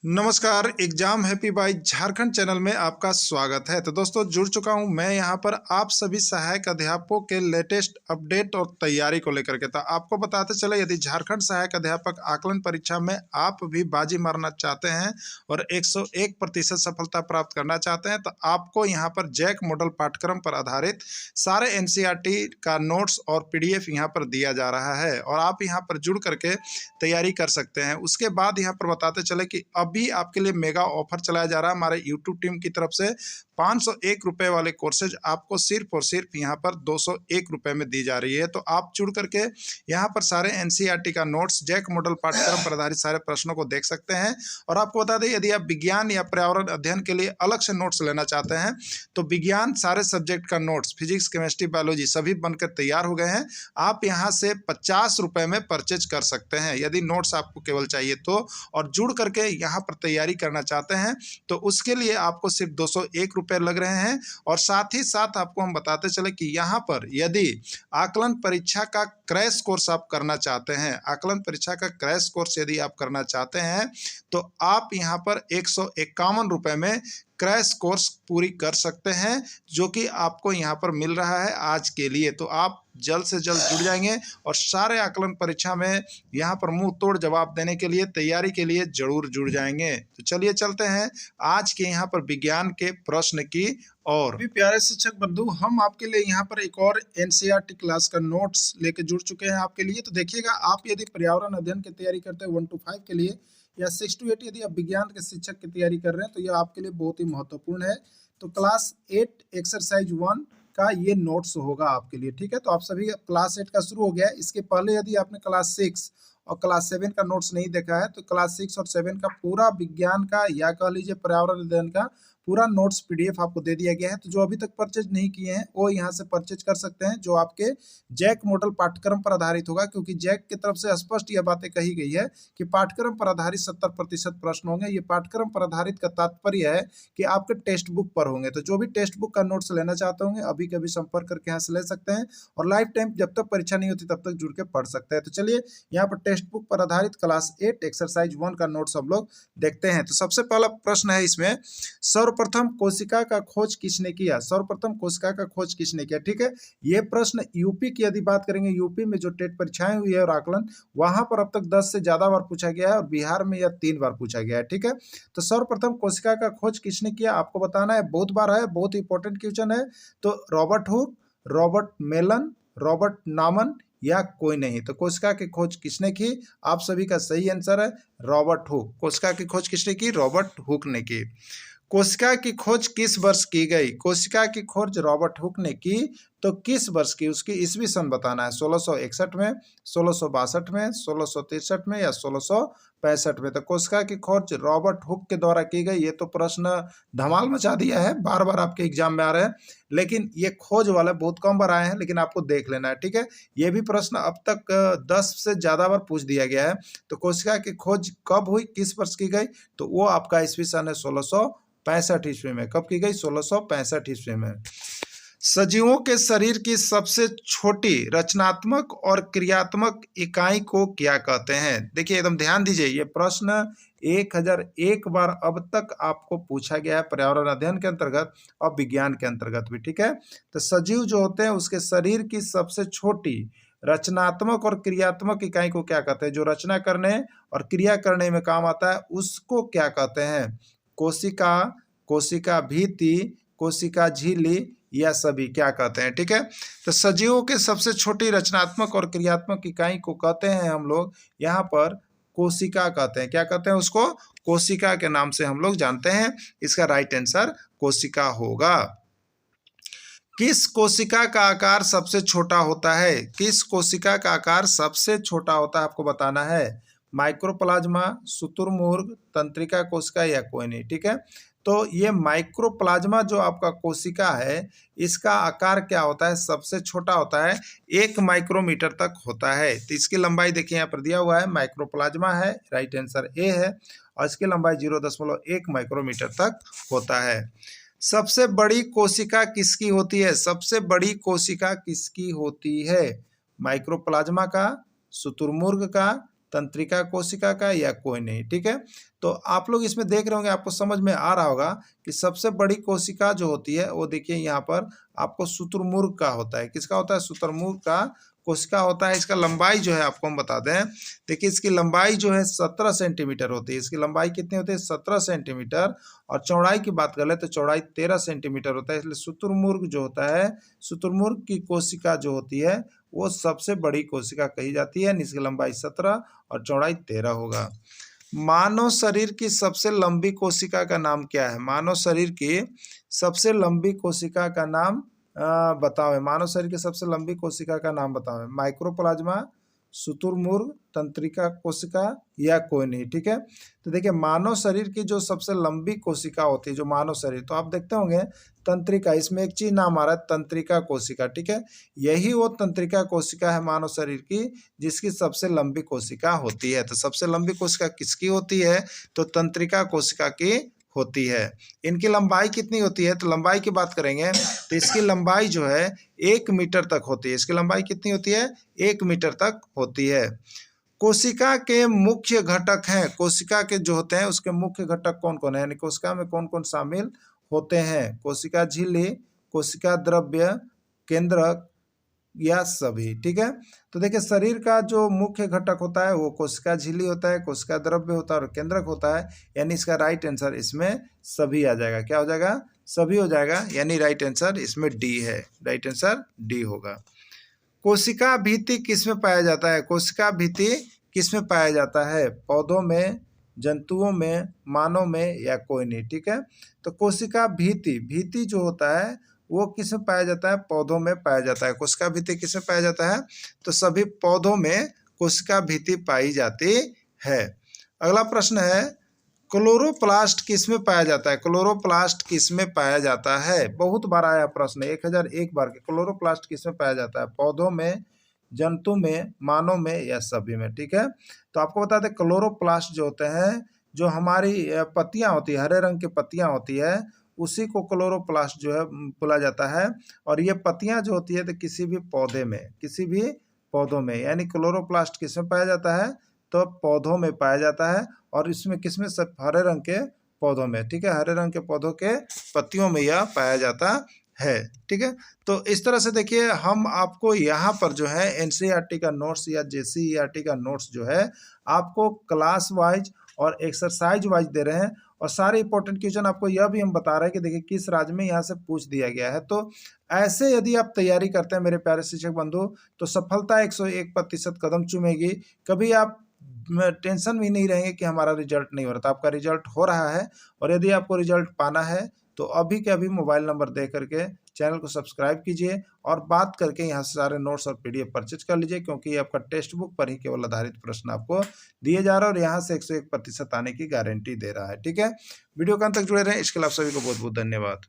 नमस्कार, exam happy by Jharkhand channel में आपका स्वागत है। तो दोस्तों जुड़ चुका हूं मैं यहां पर आप सभी सहायक अध्यापकों के लेटेस्ट अपडेट और तैयारी को लेकर के। तो आपको बताते चले, यदि झारखंड सहायक अध्यापक आकलन परीक्षा में आप भी बाजी मारना चाहते हैं और 101% सफलता प्राप्त करना चाहते हैं, तो आपको यहाँ पर जैक मॉडल पाठ्यक्रम पर आधारित सारे एनसीईआरटी का नोट्स और पीडीएफ यहाँ पर दिया जा रहा है और आप यहाँ पर जुड़ करके तैयारी कर सकते हैं। उसके बाद यहाँ पर बताते चले कि अभी आपके लिए मेगा ऑफर चलाया जा रहा है हमारे यूट्यूब टीम की तरफ से। 501 रुपए वाले कोर्सेज आपको सिर्फ और सिर्फ यहाँ पर 201 रुपए में दी जा रही है। तो आप जुड़ करके यहाँ पर सारे एनसीईआरटी का नोट्स, जैक मॉडल पाठ्यक्रम पर आधारित सारे प्रश्नों को देख सकते हैं। और आपको बता दें, यदि आप विज्ञान या पर्यावरण अध्ययन के लिए अलग से नोट्स लेना चाहते हैं तो विज्ञान सारे सब्जेक्ट का नोट्स, फिजिक्स, केमिस्ट्री, बायोलॉजी सभी बनकर तैयार हो गए हैं। आप यहाँ से 50 रुपए में परचेज कर सकते हैं यदि नोट्स आपको केवल चाहिए तो। और जुड़ करके यहाँ पर तैयारी करना चाहते हैं तो उसके लिए आपको सिर्फ 201 रुपए लग रहे हैं। और साथ ही साथ आपको हम बताते चले कि यहाँ पर यदि आकलन परीक्षा का क्रैश कोर्स आप करना चाहते हैं, आकलन परीक्षा का क्रैश कोर्स यदि आप करना चाहते हैं तो आप यहाँ पर 151 रुपए में क्रैश कोर्स पूरी कर सकते हैं, जो कि आपको यहाँ पर मिल रहा है आज के लिए। तो आप जल्द से जल्द जुड़ जाएंगे और सारे आकलन परीक्षा में यहाँ पर मुंह तोड़ जवाब देने के लिए, तैयारी के लिए जरूर जुड़ जाएंगे। तो चलिए चलते हैं आज के यहाँ पर विज्ञान के प्रश्न की। और भी प्यारे शिक्षक बंधु, हम आपके लिए यहाँ पर एक और एनसीईआरटी क्लास का नोट्स लेके जुड़ चुके हैं आपके लिए। तो देखिएगा, आप यदि पर्यावरण अध्ययन की तैयारी करते हैं 1 to 5 के लिए या 6 to 8 यदि आप विज्ञान के शिक्षक की तैयारी कर रहे हैं तो यह आपके लिए बहुत ही महत्वपूर्ण है। तो क्लास 8 एक्सरसाइज 1 का ये नोट्स होगा आपके लिए, ठीक है। तो आप सभी क्लास 8 का शुरू हो गया है। इसके पहले यदि आपने क्लास 6 और क्लास 7 का नोट्स नहीं देखा है तो क्लास 6 और 7 का पूरा विज्ञान का या कह लीजिए पर्यावरण अध्ययन का पूरा नोट्स पीडीएफ आपको दे दिया गया है। तो जो अभी तक परचेज नहीं किए हैं वो यहाँ से परचेज कर सकते हैं, जो आपके जैक मॉडल पाठ्यक्रम पर आधारित होगा, क्योंकि जैक की तरफ से स्पष्ट यह बातें कही गई है कि पाठ्यक्रम पर आधारित 70% प्रश्न होंगे। ये पाठ्यक्रम पर आधारित का तात्पर्य है कि आपके टेक्स्ट बुक पर होंगे। तो जो भी टेक्स्ट बुक का नोट्स लेना चाहते होंगे अभी कभी संपर्क करके यहाँ से ले सकते हैं और लाइफ टाइम जब तक परीक्षा नहीं होती तब तक जुड़ के पढ़ सकते हैं। तो चलिए यहाँ पर टेक्स्ट बुक पर आधारित क्लास 8 एक्सरसाइज 1 का नोट्स हम लोग देखते हैं। तो सबसे पहला प्रश्न है इसमें, सर्वप्रथम कोशिका का खोज किसने किया? सर्वप्रथम कोशिका का खोज किसने किया, ठीक है। यह प्रश्न यूपी की यदि बात करेंगे, यूपी में जो टेट परीक्षाएं हुई है और आकलन, वहां पर अब तक 10 से ज्यादा बार पूछा गया है और बिहार में यह 3 बार पूछा गया है, ठीक है। तो सर्वप्रथम कोशिका का खोज किसने किया आपको बताना है। बहुत बार है, बहुत इंपॉर्टेंट क्वेश्चन है। तो Robert Hooke, Robert Mellon, Robert नामन या कोई नहीं। तो कोशिका की खोज किसने की? आप सभी का सही आंसर है रॉबर्ट हुक। कोशिका की खोज किसने की? रॉबर्ट हुक ने की। कोशिका की खोज किस वर्ष की गई? कोशिका की खोज रॉबर्ट हुक ने की, तो किस वर्ष की, उसकी ईस्वी सन बताना है। 1661 में, 1662 में, 1663 में या 1665 में। तो कोशिका की खोज रॉबर्ट हुक के द्वारा की गई। ये तो प्रश्न धमाल मचा दिया है, बार बार आपके एग्जाम में आ रहे हैं, लेकिन ये खोज वाले बहुत कम बार आए हैं, लेकिन आपको देख लेना है, ठीक है। ये भी प्रश्न अब तक 10 से ज्यादा बार पूछ दिया गया है। तो कोशिका की खोज कब हुई, किस वर्ष की गई, तो वो आपका ईस्वी सन है 1665 ईस्वी में। कब की गई? 1665 ईस्वी में। सजीवों के शरीर की सबसे छोटी रचनात्मक और क्रियात्मक इकाई को क्या कहते हैं? देखिए एकदम ध्यान दीजिए, ये प्रश्न 1001 बार अब तक आपको पूछा गया है पर्यावरण अध्ययन के अंतर्गत और विज्ञान के अंतर्गत भी, ठीक है। तो सजीव जो होते हैं उसके शरीर की सबसे छोटी रचनात्मक और क्रियात्मक इकाई को क्या कहते हैं? जो रचना करने और क्रिया करने में काम आता है उसको क्या कहते हैं? कोशिका, कोशिका भित्ति, कोशिका झिल्ली या सभी क्या कहते हैं, ठीक है। तो सजीवों के सबसे छोटी रचनात्मक और क्रियात्मक इकाई को कहते हैं हम लोग यहाँ पर कोशिका कहते हैं। क्या कहते हैं उसको? कोशिका के नाम से हम लोग जानते हैं। इसका राइट आंसर कोशिका होगा। किस कोशिका का आकार सबसे छोटा होता है? किस कोशिका का आकार सबसे छोटा होता है आपको बताना है। माइक्रोप्लाज्मा, शुतुरमुर्ग, तंत्रिका कोशिका या कोई नहीं, ठीक है। तो ये माइक्रोप्लाज्मा जो आपका कोशिका है इसका आकार क्या होता है? सबसे छोटा होता है, 1 माइक्रोमीटर तक होता है। तो इसकी लंबाई देखिए यहाँ पर दिया हुआ है, माइक्रोप्लाज्मा है, राइट आंसर ए है। और इसकी लंबाई 0.1 माइक्रोमीटर तक होता है। सबसे बड़ी कोशिका किसकी होती है? सबसे बड़ी कोशिका किसकी होती है? माइक्रोप्लाज्मा का, शुतुरमुर्ग का, तंत्रिका कोशिका का या कोई नहीं। ठीक है, तो आप लोग इसमें देख रहे होंगे, आपको समझ में आ रहा होगा कि सबसे बड़ी कोशिका जो होती है वो देखिए यहाँ पर आपको शुतुरमुर्ग का होता है। किसका होता है? शुतुरमुर्ग का कोशिका होता है। इसका लंबाई जो है आपको हम बता दें, देखिए इसकी लंबाई जो है 17 सेंटीमीटर होती है। इसकी लंबाई कितनी होती है? 17 सेंटीमीटर। और चौड़ाई की बात कर ले तो चौड़ाई 13 सेंटीमीटर होता है। इसलिए शुतुरमुर्ग जो होता है, शुतुरमुर्ग की कोशिका जो होती है वो सबसे बड़ी कोशिका कही जाती है। इसकी लंबाई 17 और चौड़ाई 13 होगा। मानव शरीर की सबसे लंबी कोशिका का नाम क्या है? मानव शरीर की सबसे लंबी कोशिका का नाम बताओ। मानव शरीर की सबसे लंबी कोशिका का नाम बताओ। माइक्रोप्लाज्मा, शुतुरमुर्ग, तंत्रिका कोशिका या कोई नहीं। ठीक है, तो देखिए मानव शरीर की जो सबसे लंबी कोशिका होती है, जो मानव शरीर, तो आप देखते होंगे तंत्रिका, इसमें एक चीज नाम आ रहा है तंत्रिका कोशिका। ठीक है, यही वो तंत्रिका कोशिका है मानव शरीर की जिसकी सबसे लंबी कोशिका होती है। तो सबसे लंबी कोशिका किसकी होती है? तो तंत्रिका कोशिका की होती है। इनकी लंबाई कितनी होती है? तो लंबाई की बात करेंगे तो इसकी लंबाई जो है 1 मीटर तक होती है। इसकी लंबाई कितनी होती है? 1 मीटर तक होती है। कोशिका के मुख्य घटक हैं, कोशिका के जो होते हैं उसके मुख्य घटक कौन कौन है, यानी कोशिका में कौन कौन शामिल होते हैं? कोशिका झिल्ली, कोशिका द्रव्य, केंद्रक या सभी। ठीक है, तो देखिए शरीर का जो मुख्य घटक होता है वो कोशिका झिल्ली होता है, कोशिका द्रव्य होता है और केंद्रक होता है। यानी इसका राइट आंसर इसमें सभी आ जाएगा। क्या हो जाएगा? सभी हो जाएगा, यानी राइट आंसर इसमें डी है। राइट आंसर डी होगा। कोशिका भित्ति किसमें पाया जाता है? कोशिका भित्ति किसमें पाया जाता है? पौधों में, जंतुओं में, मानव में या कोई नहीं। ठीक है, तो कोशिका भित्ति, भित्ति जो होता है वो किसमें पाया जाता है? पौधों में पाया जाता है। कोशिका भित्ति किसमें पाया जाता है? तो सभी पौधों में कोशिका भित्ति पाई जाती है। अगला प्रश्न है, क्लोरोप्लास्ट किसमें पाया जाता है? क्लोरोप्लास्ट किसमें पाया जाता है? बहुत बार आया प्रश्न, 1001 बार के। क्लोरोप्लास्ट किसमें पाया जाता है? पौधों में, जंतु में, मानव में या सभी में। ठीक है, तो आपको बता दें क्लोरोप्लास्ट जो होते हैं, जो हमारी पत्तियां होती है, हरे रंग की पत्तियां होती है, उसी को क्लोरोप्लास्ट जो है बोला जाता है। और ये पत्तियां जो होती है तो किसी भी पौधे में, किसी भी पौधों में, यानी क्लोरोप्लास्ट किसमें पाया जाता है? तो पौधों में पाया जाता है। और इसमें किसमें? सब हरे रंग के पौधों में। ठीक है, हरे रंग के पौधों के पत्तियों में यह पाया जाता है। ठीक है, तो इस तरह से देखिए हम आपको यहाँ पर जो है एनसीईआरटी का नोट्स या जेसीईआरटी का नोट्स जो है आपको क्लास वाइज और एक्सरसाइज वाइज दे रहे हैं। और सारे इंपॉर्टेंट क्वेश्चन आपको यह भी हम बता रहे हैं कि देखिए किस राज्य में यहाँ से पूछ दिया गया है। तो ऐसे यदि आप तैयारी करते हैं मेरे प्यारे शिक्षक बंधु, तो सफलता 101% कदम चूमेगी। कभी आप टेंशन भी नहीं रहेंगे कि हमारा रिजल्ट नहीं हो रहा था। आपका रिजल्ट हो रहा है। और यदि आपको रिजल्ट पाना है तो अभी के अभी मोबाइल नंबर दे करके चैनल को सब्सक्राइब कीजिए और बात करके यहाँ से सारे नोट्स और पीडीएफ परचेज कर लीजिए, क्योंकि ये आपका टेक्स्ट बुक पर ही केवल आधारित प्रश्न आपको दिए जा रहा है और यहाँ से 101% आने की गारंटी दे रहा है। ठीक है, वीडियो के अंत तक जुड़े रहें। इसके लिए आप सभी को बहुत बहुत धन्यवाद।